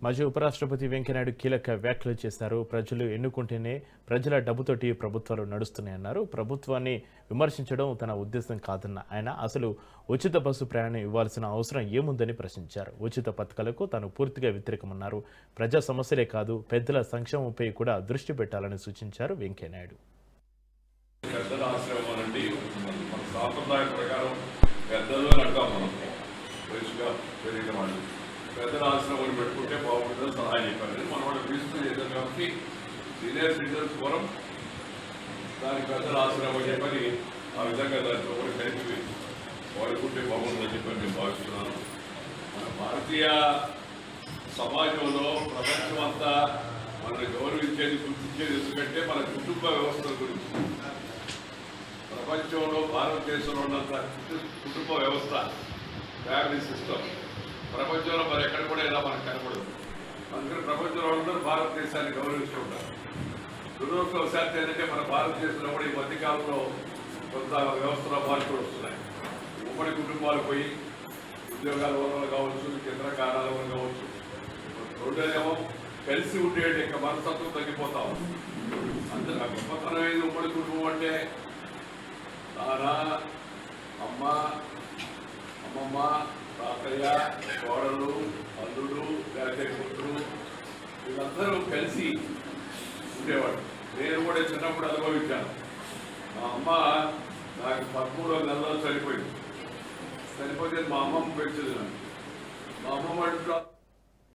మాజీ ఉపరాష్ట్రపతి వెంకయ్యనాయుడు కీలక వ్యాఖ్యలు చేశారు. ప్రజలు ఎన్నుకుంటేనే ప్రజల డబ్బుతోటి ప్రభుత్వాలు నడుస్తున్నాయన్నారు. ప్రభుత్వాన్ని విమర్శించడం తన ఉద్దేశం కాదన్న ఆయన అసలు ఉచిత బస్సు ప్రయాణం ఇవ్వాల్సిన అవసరం ఏముందని ప్రశ్నించారు. ఉచిత పథకాలకు తాను పూర్తిగా వ్యతిరేకమన్నారు. ప్రజా సమస్యలే కాదు పెద్దల సంక్షేమంపై కూడా దృష్టి పెట్టాలని సూచించారు వెంకయ్యనాయుడు. పెద్దల ఆశ్రమం పెట్టుకుంటే బాగుంటుందని సలహా చెప్పారు. మనం వాళ్ళు తీసుకుని చేద్దాం కాబట్టి సీనియర్ సిటిజన్స్ ఫోరం దానికి పెద్దల ఆశ్రమం చెప్పని ఆ విధంగా దాంట్లో కూడా కలిపి వాడుకుంటే బాగుంటుందని చెప్పని నేను భావిస్తున్నాను. మన భారతీయ సమాజంలో ప్రపంచం అంతా మనల్ని గౌరవించేది గుర్తించేది ఎందుకంటే మన కుటుంబ వ్యవస్థల గురించి. ప్రపంచంలో భారతదేశంలో ఉన్నంత కుటుంబ వ్యవస్థ ఫ్యామిలీ సిస్టమ్ ప్రపంచంలో మరి ఎక్కడ కూడా ఇలా మనకు కనపడదు. అందుకని ప్రపంచంలో అందరూ భారతదేశాన్ని గౌరవిస్తూ ఉంటారు. దురదృష్టవశాత్తు ఏంటంటే మన భారతదేశంలో కూడా ఈ మధ్యకాలంలో కొంత వ్యవస్థలో మార్పులు వస్తున్నాయి. ఉమ్మడి కుటుంబాలు పోయి ఉద్యోగాల వల్ల కావచ్చు, ఇతర కారణాల వల్ల కావచ్చు, రెండేమో కలిసి ఉండే యొక్క మనస్తత్వం తగ్గిపోతా ఉంది. అందులో గొప్పతనమైన ఉమ్మడి కుటుంబం అంటే నాన్న, అమ్మ, అమ్మమ్మ, తాతయ్య, కోడలు, అల్లుడు, లేకపోతే కూతురు వీళ్ళందరూ కలిసి ఉండేవాడు. నేను కూడా చిన్నప్పుడు అనుభవించాను. మా అమ్మ నాకు 13వ నెలలో చనిపోయింది. చనిపోతే మా అమ్మమ్మ పెంచేది. మా అమ్మమ్మ